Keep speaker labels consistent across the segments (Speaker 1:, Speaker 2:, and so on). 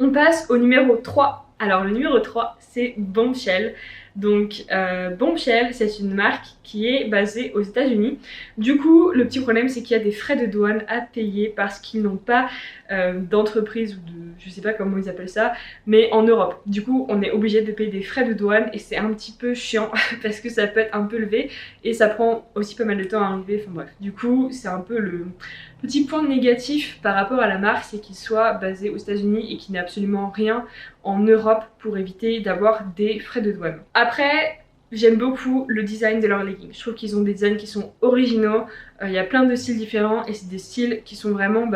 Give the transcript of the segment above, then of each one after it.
Speaker 1: On passe au numéro 3. Alors le numéro 3 c'est Bombshell. Donc Bombshell c'est une marque qui est basée aux États-Unis. Du coup le petit problème c'est qu'il y a des frais de douane à payer parce qu'ils n'ont pas d'entreprise ou de... je sais pas comment ils appellent ça, mais en Europe. Du coup on est obligé de payer des frais de douane et c'est un petit peu chiant parce que ça peut être un peu élevé et ça prend aussi pas mal de temps à arriver. Enfin bref, du coup c'est un peu le petit point négatif par rapport à la marque, c'est qu'il soit basé aux États-Unis et qu'il n'ait absolument rien en Europe pour éviter d'avoir des frais de douane. Après, j'aime beaucoup le design de leurs leggings. Je trouve qu'ils ont des designs qui sont originaux. Il y a plein de styles différents et c'est des styles qui sont vraiment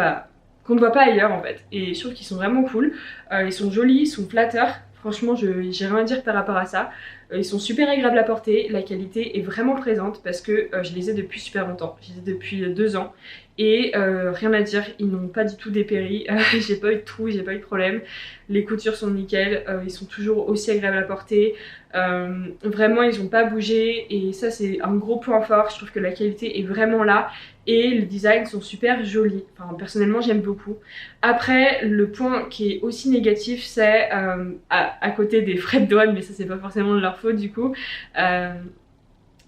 Speaker 1: qu'on ne voit pas ailleurs en fait. Et je trouve qu'ils sont vraiment cool. Ils sont jolis, ils sont flatteurs. Franchement, j'ai rien à dire par rapport à ça. Ils sont super agréables à porter, la qualité est vraiment présente parce que je les ai depuis super longtemps. Je les ai depuis 2 ans et rien à dire, ils n'ont pas du tout dépéri. J'ai pas eu de trous, j'ai pas eu de problème. Les coutures sont nickel, ils sont toujours aussi agréables à porter. Vraiment, ils n'ont pas bougé et ça c'est un gros point fort. Je trouve que la qualité est vraiment là et les designs sont super jolis. Enfin, personnellement, j'aime beaucoup. Après, le point qui est aussi négatif, c'est à côté des frais de douane, mais ça c'est pas forcément de leur faute du coup,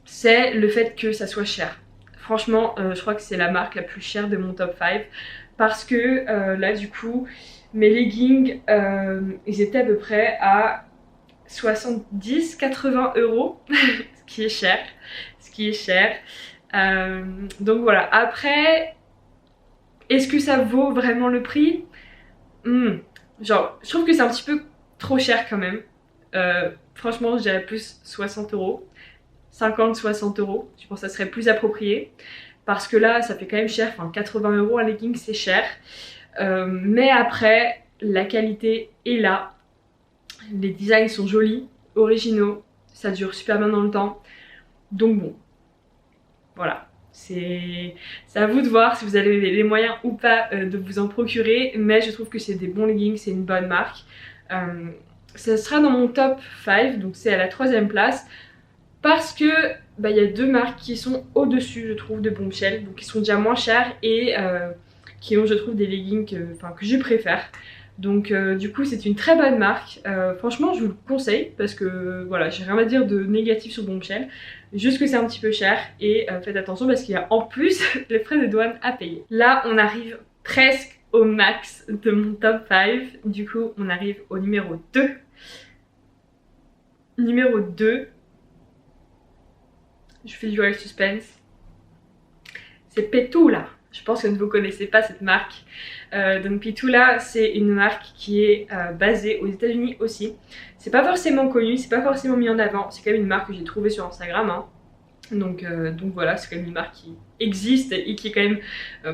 Speaker 1: c'est le fait que ça soit cher. Franchement, je crois que c'est la marque la plus chère de mon top 5 parce que là du coup, mes leggings, ils étaient à peu près à 70-80 euros, ce qui est cher, ce qui est cher. Donc voilà, après, est-ce que ça vaut vraiment le prix? Genre, je trouve que c'est un petit peu trop cher quand même. Franchement, je dirais plus 60 euros. 50-60 euros, je pense que ça serait plus approprié. Parce que là, ça fait quand même cher. Enfin, 80 euros un legging, c'est cher. Mais après, la qualité est là. Les designs sont jolis, originaux. Ça dure super bien dans le temps. Donc bon, voilà. C'est à vous de voir si vous avez les moyens ou pas de vous en procurer. Mais je trouve que c'est des bons leggings, c'est une bonne marque. Ça sera dans mon top 5, donc c'est à la 3e place. Parce que y a 2 marques qui sont au-dessus, je trouve, de Bombshell, donc qui sont déjà moins chères et qui ont, je trouve, des leggings que je préfère. Donc du coup, c'est une très bonne marque. Franchement, je vous le conseille parce que voilà, j'ai rien à dire de négatif sur Bombshell. Juste que c'est un petit peu cher et faites attention parce qu'il y a en plus les frais de douane à payer. Là, on arrive presque au max de mon top 5. Du coup, on arrive au numéro 2. Numéro 2. Je fais jouer le suspense. C'est Petula. Je pense que vous ne connaissez pas cette marque. Donc Petula, c'est une marque qui est basée aux États-Unis aussi. C'est pas forcément connu, c'est pas forcément mis en avant. C'est quand même une marque que j'ai trouvée sur Instagram. Hein. Donc voilà, c'est quand même une marque qui existe et qui est quand même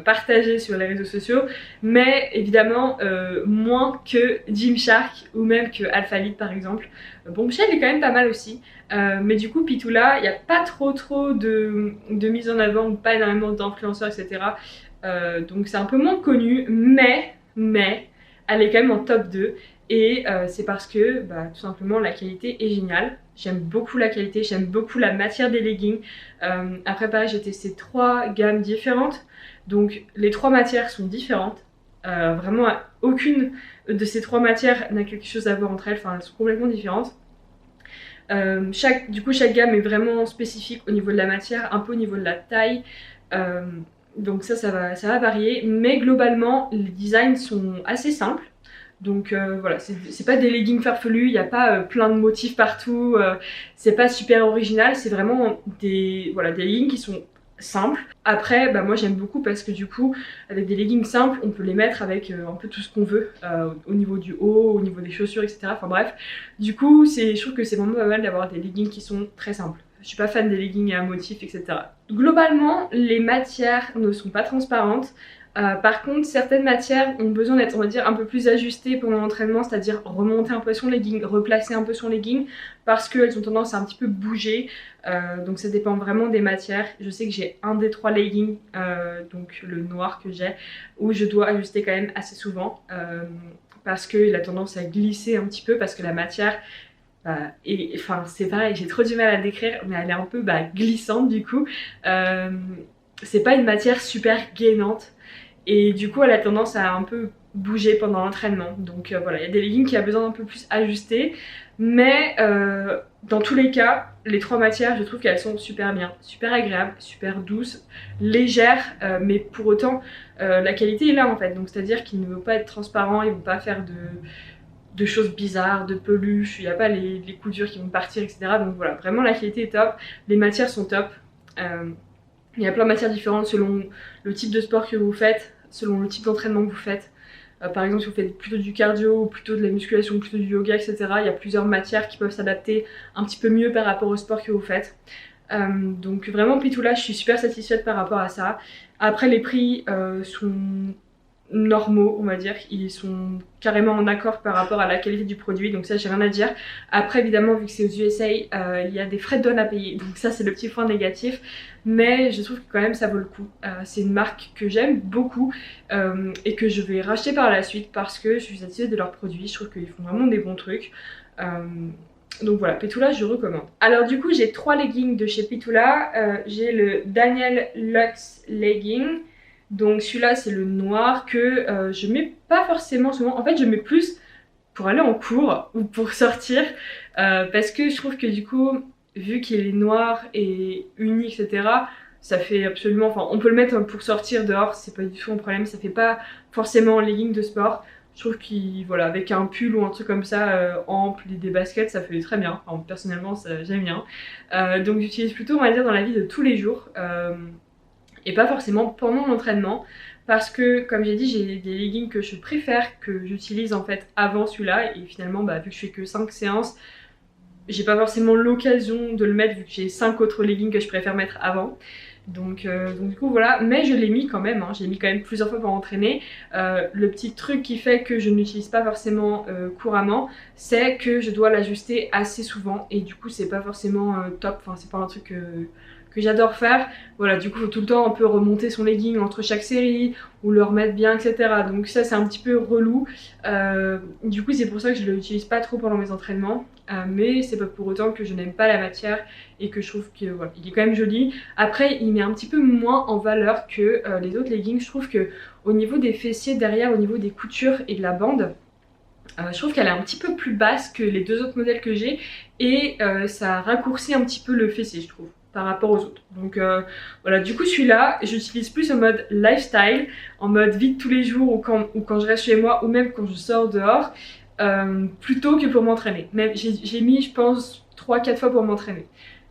Speaker 1: partagée sur les réseaux sociaux. Mais évidemment, moins que Gymshark ou même que Alphalete par exemple. Bombshell est quand même pas mal aussi. Mais du coup, Petula, il n'y a pas trop de mise en avant ou pas énormément d'influenceurs, etc. Donc c'est un peu moins connu, mais elle est quand même en top 2. Et c'est parce que tout simplement la qualité est géniale. J'aime beaucoup la qualité, j'aime beaucoup la matière des leggings. Après pareil, j'ai testé 3 gammes différentes. Donc les 3 matières sont différentes. Vraiment aucune de ces 3 matières n'a quelque chose à voir entre elles. Enfin, elles sont complètement différentes. Du coup chaque gamme est vraiment spécifique au niveau de la matière, un peu au niveau de la taille. Donc ça va varier. Mais globalement, les designs sont assez simples. Donc voilà, c'est pas des leggings farfelus, il n'y a pas plein de motifs partout, c'est pas super original, c'est vraiment des leggings qui sont simples. Après, moi j'aime beaucoup parce que du coup, avec des leggings simples, on peut les mettre avec un peu tout ce qu'on veut, au niveau du haut, au niveau des chaussures, etc. Enfin bref, du coup, je trouve que c'est vraiment pas mal d'avoir des leggings qui sont très simples. Je suis pas fan des leggings à motifs, etc. Globalement, les matières ne sont pas transparentes. Par contre, certaines matières ont besoin d'être, on va dire, un peu plus ajustées pendant l'entraînement, c'est-à-dire remonter un peu son legging, replacer un peu son legging, parce qu'elles ont tendance à un petit peu bouger. Donc ça dépend vraiment des matières. Je sais que j'ai un des 3 leggings, donc le noir que j'ai, où je dois ajuster quand même assez souvent, parce qu'il a tendance à glisser un petit peu, parce que la matière... c'est pareil, j'ai trop du mal à décrire, mais elle est un peu glissante du coup. C'est pas une matière super gainante. Et du coup, elle a tendance à un peu bouger pendant l'entraînement. Donc voilà, il y a des leggings qui a besoin d'un peu plus ajuster, mais dans tous les cas, les 3 matières, je trouve qu'elles sont super bien, super agréables, super douces, légères, mais pour autant, la qualité est là en fait. Donc c'est-à-dire qu'il ne veut pas être transparent, il ne veut pas faire de choses bizarres, de peluches, il n'y a pas les coutures qui vont partir, etc. Donc voilà, vraiment la qualité est top, les matières sont top. Il y a plein de matières différentes selon le type de sport que vous faites, selon le type d'entraînement que vous faites. Par exemple, si vous faites plutôt du cardio, plutôt de la musculation, plutôt du yoga, etc. Il y a plusieurs matières qui peuvent s'adapter un petit peu mieux par rapport au sport que vous faites. Donc vraiment Pitoula, je suis super satisfaite par rapport à ça. Après les prix sont normaux, on va dire, ils sont carrément en accord par rapport à la qualité du produit, donc ça j'ai rien à dire. Après évidemment vu que c'est aux USA, il y a des frais de douane à payer, donc ça c'est le petit point négatif, mais je trouve que quand même ça vaut le coup. C'est une marque que j'aime beaucoup et que je vais racheter par la suite parce que je suis satisfaite de leurs produits, je trouve qu'ils font vraiment des bons trucs. Donc voilà, Pitoula je recommande. Alors du coup j'ai 3 leggings de chez Pitoula, j'ai le Daniel Luxe Legging. Donc celui-là c'est le noir que je mets pas forcément souvent, en fait je mets plus pour aller en cours ou pour sortir parce que je trouve que du coup vu qu'il est noir et uni etc, ça fait absolument, enfin on peut le mettre pour sortir dehors, c'est pas du tout un problème, ça fait pas forcément un legging de sport. Je trouve qu'il, voilà, avec un pull ou un truc comme ça ample et des baskets, ça fait très bien. Enfin, personnellement, j'aime bien. Donc j'utilise plutôt, on va dire, dans la vie de tous les jours. Et pas forcément pendant l'entraînement parce que comme j'ai dit j'ai des leggings que je préfère, que j'utilise en fait avant celui-là et finalement bah, vu que je fais que 5 séances j'ai pas forcément l'occasion de le mettre vu que j'ai 5 autres leggings que je préfère mettre avant. Donc du coup voilà, mais je l'ai mis quand même, hein. J'ai mis quand même plusieurs fois pour entraîner. Le petit truc qui fait que je n'utilise pas forcément couramment, c'est que je dois l'ajuster assez souvent et du coup c'est pas forcément top, enfin c'est pas un truc que j'adore faire. Voilà, du coup, il faut tout le temps un peu remonter son legging entre chaque série ou le remettre bien, etc. Donc ça, c'est un petit peu relou. Du coup, c'est pour ça que je ne l'utilise pas trop pendant mes entraînements. Mais c'est pas pour autant que je n'aime pas la matière et que je trouve qu'il voilà, il est quand même joli. Après, il met un petit peu moins en valeur que les autres leggings. Je trouve que au niveau des fessiers derrière, au niveau des coutures et de la bande, je trouve qu'elle est un petit peu plus basse que les 2 autres modèles que j'ai et ça raccourcit un petit peu le fessier, je trouve, par rapport aux autres. Donc voilà, du coup celui-là j'utilise plus en mode lifestyle, en mode vie de tous les jours ou quand je reste chez moi ou même quand je sors dehors, plutôt que pour m'entraîner. Même j'ai mis je pense 3-4 fois pour m'entraîner.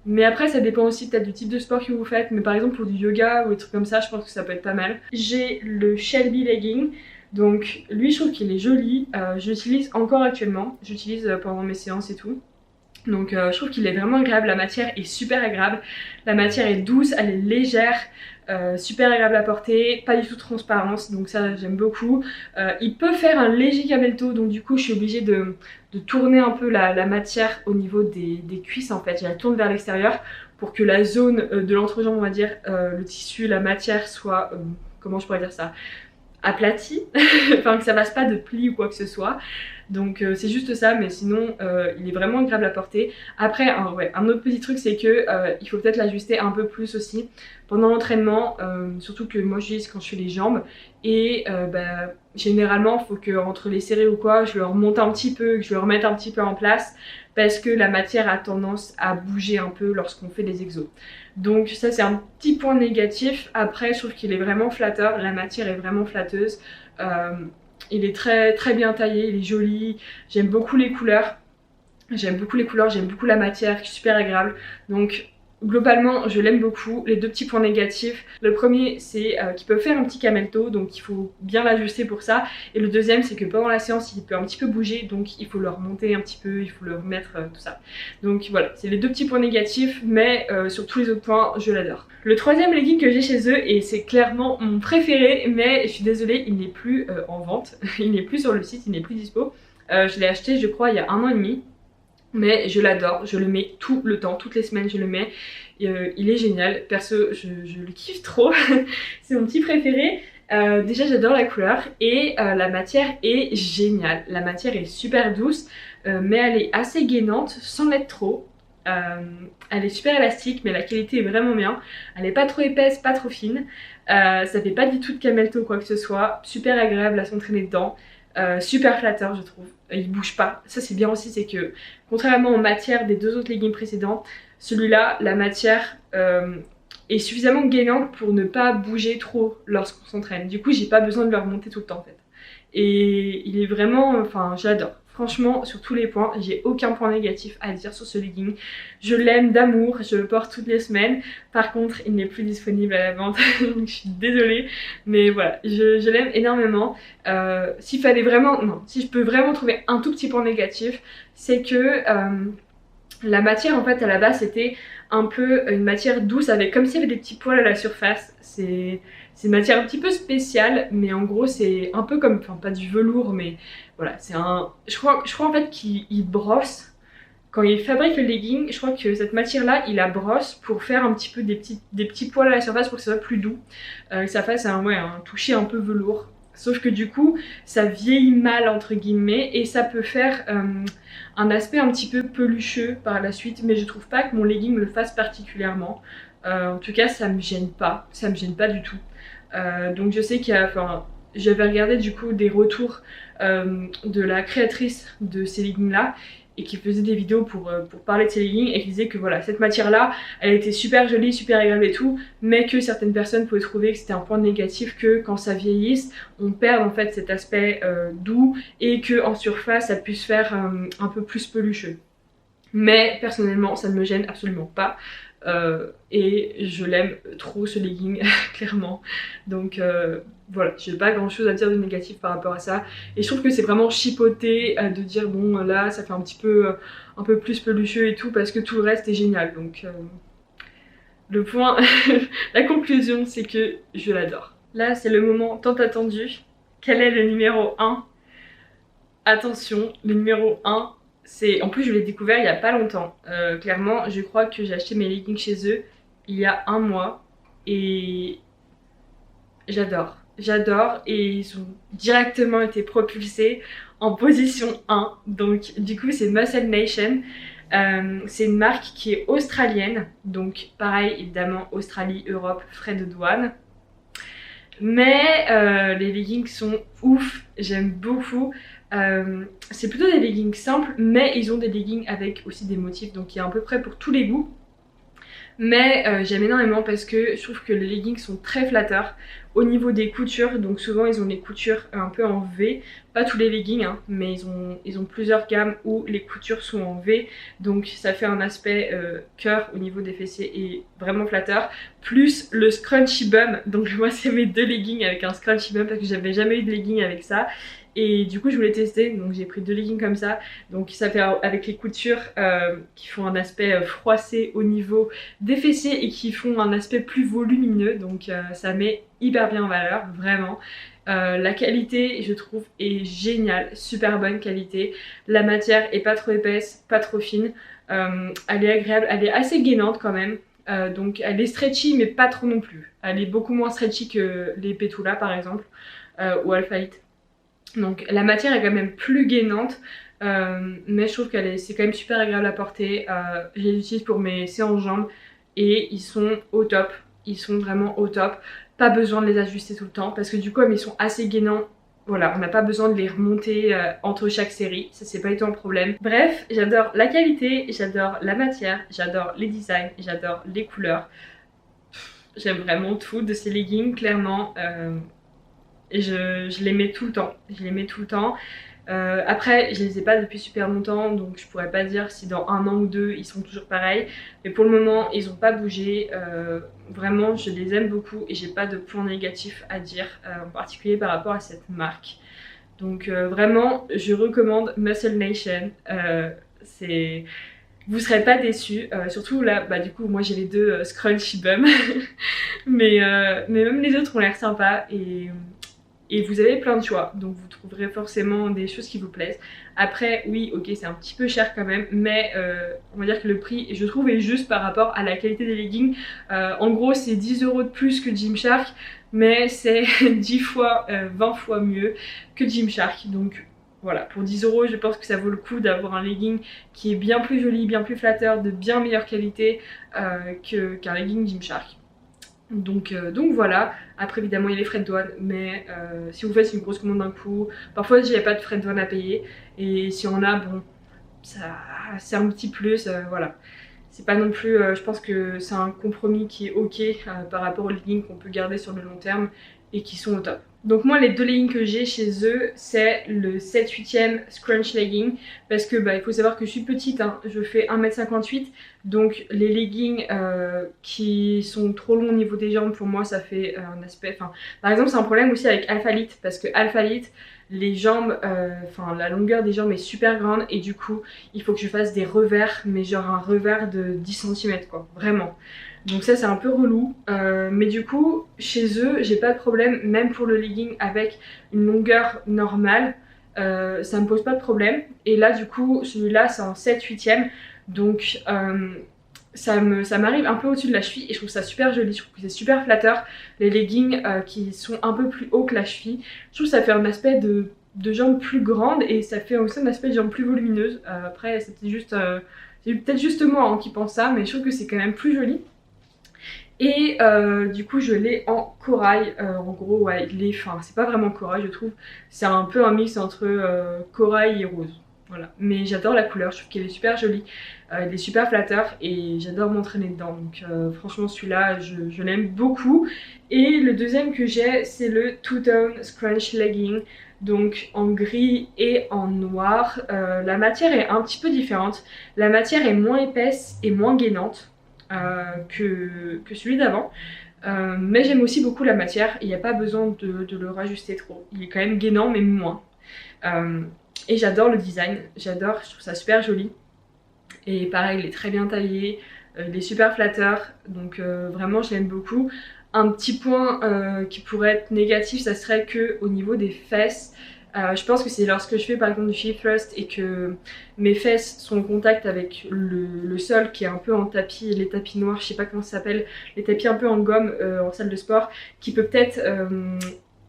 Speaker 1: Mais après ça dépend aussi peut-être du type de sport que vous faites, mais par exemple pour du yoga ou des trucs comme ça je pense que ça peut être pas mal. J'ai le Shelby Legging. Donc lui je trouve qu'il est joli, je l'utilise encore actuellement, j'utilise pendant mes séances et tout. Donc je trouve qu'il est vraiment agréable, la matière est super agréable, la matière est douce, elle est légère, super agréable à porter, pas du tout transparente, donc ça j'aime beaucoup. Il peut faire un léger camel toe, donc du coup je suis obligée de tourner un peu la matière au niveau des cuisses en fait, je la tourne vers l'extérieur pour que la zone de l'entrejambe on va dire, le tissu, la matière soit, comment je pourrais dire ça, aplati, enfin que ça passe pas de plis ou quoi que ce soit. Donc c'est juste ça, mais sinon il est vraiment agréable à porter. Après un autre petit truc c'est que il faut peut-être l'ajuster un peu plus aussi pendant l'entraînement, surtout que moi j'utilise quand je fais les jambes et généralement il faut que entre les séries ou quoi je le remonte un petit peu, que je le remette un petit peu en place parce que la matière a tendance à bouger un peu lorsqu'on fait des exos. Donc ça c'est un petit point négatif. Après je trouve qu'il est vraiment flatteur, la matière est vraiment flatteuse. Il est très très bien taillé, il est joli, j'aime beaucoup les couleurs. J'aime beaucoup la matière qui est super agréable. Donc globalement je l'aime beaucoup. Les 2 petits points négatifs, le premier c'est qu'il peut faire un petit camel toe, donc il faut bien l'ajuster pour ça. Et le deuxième c'est que pendant la séance il peut un petit peu bouger, donc il faut le remonter un petit peu, il faut le remettre, tout ça. Donc voilà, c'est les 2 petits points négatifs, mais sur tous les autres points je l'adore. Le troisième legging que j'ai chez eux, et c'est clairement mon préféré, mais je suis désolée il n'est plus en vente, il n'est plus sur le site, il n'est plus dispo. Je l'ai acheté je crois il y a 1 an et demi. Mais je l'adore, je le mets tout le temps, toutes les semaines je le mets. Il est génial, perso je le kiffe trop, c'est mon petit préféré. Déjà j'adore la couleur et la matière est géniale. La matière est super douce mais elle est assez gainante sans l'être trop. Elle est super élastique mais la qualité est vraiment bien. Elle est pas trop épaisse, pas trop fine. Ça fait pas du tout de camel toe ou quoi que ce soit. Super agréable à s'entraîner dedans. Super flatteur je trouve. Il bouge pas. Ça c'est bien aussi, c'est que contrairement aux matières des deux autres leggings précédents, celui-là, la matière est suffisamment gainante pour ne pas bouger trop lorsqu'on s'entraîne. Du coup j'ai pas besoin de le remonter tout le temps en fait. Et il est vraiment, enfin j'adore. Franchement, sur tous les points, j'ai aucun point négatif à dire sur ce legging. Je l'aime d'amour, je le porte toutes les semaines. Par contre, il n'est plus disponible à la vente, donc je suis désolée. Mais voilà, je l'aime énormément. S'il fallait vraiment, non, si je peux vraiment trouver un tout petit point négatif, c'est que la matière en fait à la base c'était un peu une matière douce avec comme s'il y avait des petits poils à la surface. C'est une matière un petit peu spéciale, mais en gros c'est un peu comme, enfin pas du velours, mais voilà, c'est un... Je crois en fait qu'il brosse. Quand il fabrique le legging, je crois que cette matière-là, il la brosse pour faire un petit peu des petits poils à la surface pour que ça soit plus doux. Que ça fasse un toucher un peu velours. Sauf que du coup, ça vieillit mal entre guillemets et ça peut faire un aspect un petit peu pelucheux par la suite. Mais je trouve pas que mon legging le fasse particulièrement. En tout cas, ça me gêne pas du tout. Donc je sais qu'il y a... Enfin, j'avais regardé du coup des retours de la créatrice de ces leggings là et qui faisait des vidéos pour parler de ces leggings et qui disait que voilà, cette matière là elle était super jolie, super agréable et tout, mais que certaines personnes pouvaient trouver que c'était un point négatif, que quand ça vieillisse on perd en fait cet aspect doux et que en surface ça puisse faire un peu plus pelucheux. Mais personnellement ça ne me gêne absolument pas. Et je l'aime trop ce legging clairement, donc voilà, j'ai pas grand chose à dire de négatif par rapport à ça. Et je trouve que c'est vraiment chipoté de dire bon là ça fait un peu plus pelucheux et tout, parce que tout le reste est génial. Donc le point, la conclusion c'est que je l'adore. Là c'est le moment tant attendu. Quel est le numéro 1? Attention, le numéro 1, c'est... En plus je l'ai découvert il y a pas longtemps. Clairement je crois que j'ai acheté mes leggings chez eux il y a un mois et j'adore. J'adore, et ils ont directement été propulsés en position 1. Donc du coup c'est Muscle Nation. C'est une marque qui est australienne. Donc pareil évidemment Australie, Europe, frais de douane. Mais les leggings sont ouf, j'aime beaucoup. C'est plutôt des leggings simples, mais ils ont des leggings avec aussi des motifs, donc il y a à peu près pour tous les goûts. Mais j'aime énormément parce que je trouve que les leggings sont très flatteurs au niveau des coutures. Donc souvent ils ont des coutures un peu en V, pas tous les leggings hein, mais ils ont plusieurs gammes où les coutures sont en V. Donc ça fait un aspect cœur au niveau des fessiers et vraiment flatteur. Plus le scrunchy bum, donc moi c'est mes deux leggings avec un scrunchy bum parce que j'avais jamais eu de leggings avec ça. Et du coup je voulais tester, donc j'ai pris deux leggings comme ça. Donc ça fait avec les coutures qui font un aspect froissé au niveau des fessiers et qui font un aspect plus volumineux. Donc ça met hyper bien en valeur, vraiment. La qualité je trouve est géniale, super bonne qualité. La matière est pas trop épaisse, pas trop fine. Elle est agréable, elle est assez gainante quand même. Donc elle est stretchy mais pas trop non plus. Elle est beaucoup moins stretchy que les Petula par exemple ou Alpha Hit. Donc la matière est quand même plus gainante, mais je trouve c'est quand même super agréable à porter. Je les utilise pour mes séances jambes et ils sont au top. Ils sont vraiment au top. Pas besoin de les ajuster tout le temps parce que du coup comme ils sont assez gainants, voilà, on n'a pas besoin de les remonter entre chaque série. Ça c'est pas du tout un problème. Bref, j'adore la qualité, j'adore la matière, j'adore les designs, j'adore les couleurs. J'aime vraiment tout de ces leggings, clairement. Et je les mets tout le temps, je les mets tout le temps. Après je les ai pas depuis super longtemps, donc je pourrais pas dire si dans un an ou deux ils sont toujours pareils, mais pour le moment ils ont pas bougé. Vraiment je les aime beaucoup et j'ai pas de point négatif à dire en particulier par rapport à cette marque. Donc vraiment je recommande Muscle Nation. Vous serez pas déçus, surtout là bah du coup moi j'ai les deux Scrunchy Bum mais même les autres ont l'air sympas et vous avez plein de choix, donc vous trouverez forcément des choses qui vous plaisent. Après oui ok c'est un petit peu cher quand même, mais on va dire que le prix je trouve est juste par rapport à la qualité des leggings. En gros c'est 10 € de plus que Gymshark, mais c'est 10 fois, 20 fois mieux que Gymshark. Donc voilà, pour 10 € je pense que ça vaut le coup d'avoir un legging qui est bien plus joli, bien plus flatteur, de bien meilleure qualité qu'un legging Gymshark. Donc voilà, après évidemment il y a les frais de douane, mais si vous faites une grosse commande d'un coup, parfois il n'y a pas de frais de douane à payer, et si on a, bon, c'est un petit plus, voilà. C'est pas non plus, je pense que c'est un compromis qui est ok par rapport aux leggings qu'on peut garder sur le long terme et qui sont au top. Donc moi les deux leggings que j'ai chez eux c'est le 7/8e scrunch legging parce que il faut savoir que je suis petite, hein, je fais 1m58 donc les leggings qui sont trop longs au niveau des jambes pour moi ça fait un aspect, enfin par exemple c'est un problème aussi avec Alphalite parce que Alphalite les jambes, enfin la longueur des jambes est super grande et du coup il faut que je fasse des revers mais genre un revers de 10 cm quoi, vraiment. Donc ça c'est un peu relou, mais du coup chez eux j'ai pas de problème même pour le legging avec une longueur normale, ça me pose pas de problème. Et là du coup celui-là c'est en 7/8e donc ça m'arrive un peu au-dessus de la cheville et je trouve ça super joli, je trouve que c'est super flatteur. Les leggings qui sont un peu plus hauts que la cheville, je trouve que ça fait un aspect de jambes plus grande et ça fait aussi un aspect de jambes plus volumineuse. Après c'était juste, c'est peut-être juste moi hein, qui pense ça, mais je trouve que c'est quand même plus joli. Et du coup je l'ai en corail, en gros ouais il est, enfin c'est pas vraiment corail je trouve, c'est un peu un mix entre corail et rose, voilà. Mais j'adore la couleur, je trouve qu'elle est super jolie, il est super flatteur et j'adore m'entraîner dedans, donc franchement celui-là je l'aime beaucoup. Et le deuxième que j'ai c'est le Two Tone Scrunch Legging, donc en gris et en noir. La matière est un petit peu différente, la matière est moins épaisse et moins gainante que celui d'avant. Mais j'aime aussi beaucoup la matière, il n'y a pas besoin de le rajuster trop. Il est quand même gainant mais moins. Et j'adore le design, j'adore, je trouve ça super joli. Et pareil, il est très bien taillé, il est super flatteur, donc vraiment je l'aime beaucoup. Un petit point qui pourrait être négatif, ça serait que au niveau des fesses, je pense que c'est lorsque je fais par exemple du hip thrust et que mes fesses sont en contact avec le sol qui est un peu en tapis, les tapis noirs, je sais pas comment ça s'appelle, les tapis un peu en gomme en salle de sport, qui peut peut-être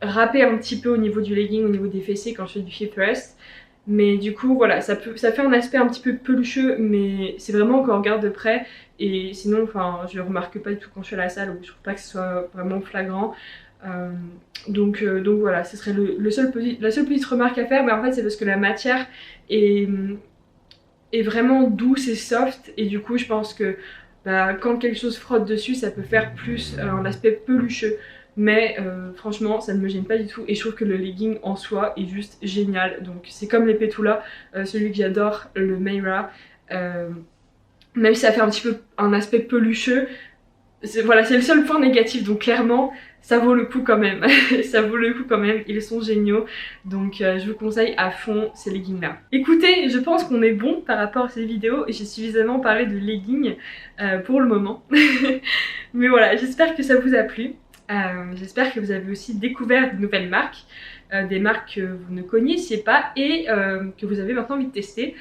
Speaker 1: râper un petit peu au niveau du legging, au niveau des fessiers quand je fais du hip thrust. Mais du coup voilà, ça fait un aspect un petit peu pelucheux, mais c'est vraiment quand on regarde de près. Et sinon, enfin, je le remarque pas du tout quand je suis à la salle, ou je trouve pas que ce soit vraiment flagrant. Donc voilà, ce serait la seule petite remarque à faire, mais en fait c'est parce que la matière est, est vraiment douce et soft, et du coup je pense que quand quelque chose frotte dessus, ça peut faire plus un aspect pelucheux. Mais franchement ça ne me gêne pas du tout et je trouve que le legging en soi est juste génial. Donc c'est comme les Petula, celui que j'adore, le Mayra, même si ça fait un petit peu un aspect pelucheux, voilà, c'est le seul point négatif, donc clairement ça vaut le coup quand même. Ça vaut le coup quand même, ils sont géniaux, donc je vous conseille à fond ces leggings là. Écoutez, je pense qu'on est bon par rapport à ces vidéos et j'ai suffisamment parlé de leggings pour le moment. Mais voilà, j'espère que ça vous a plu. J'espère que vous avez aussi découvert de nouvelles marques, des marques que vous ne connaissiez pas et que vous avez maintenant envie de tester.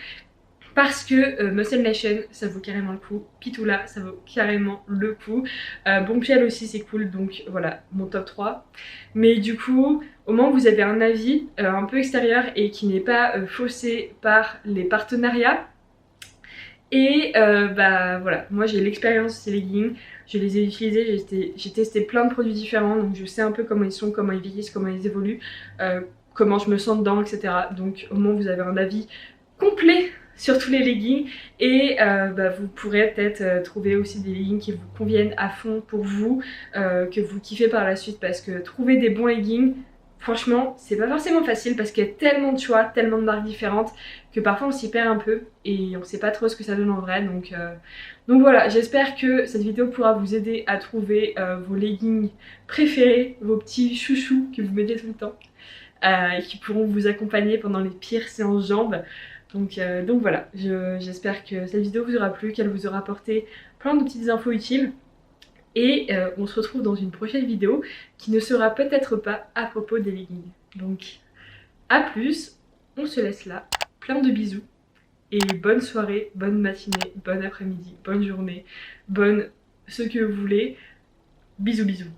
Speaker 1: Parce que Muscle Nation ça vaut carrément le coup, Petula ça vaut carrément le coup, Bombshell aussi c'est cool, donc voilà mon top 3. Mais du coup au moins vous avez un avis un peu extérieur et qui n'est pas faussé par les partenariats. Et voilà, moi j'ai l'expérience de ces leggings, je les ai utilisés, j'ai testé plein de produits différents, donc je sais un peu comment ils sont, comment ils vieillissent, comment ils évoluent, comment je me sens dedans, etc. Donc au moins vous avez un avis complet sur tous les leggings et vous pourrez peut-être trouver aussi des leggings qui vous conviennent à fond pour vous, que vous kiffez par la suite, parce que trouver des bons leggings, franchement c'est pas forcément facile parce qu'il y a tellement de choix, tellement de marques différentes que parfois on s'y perd un peu et on sait pas trop ce que ça donne en vrai. Donc voilà, j'espère que cette vidéo pourra vous aider à trouver vos leggings préférés, vos petits chouchous que vous mettez tout le temps et qui pourront vous accompagner pendant les pires séances jambes. Donc voilà, j'espère que cette vidéo vous aura plu, qu'elle vous aura apporté plein de petites infos utiles. Et on se retrouve dans une prochaine vidéo qui ne sera peut-être pas à propos des leggings. Donc à plus, on se laisse là, plein de bisous. Et bonne soirée, bonne matinée, bon après-midi, bonne journée, bonne ce que vous voulez. Bisous bisous.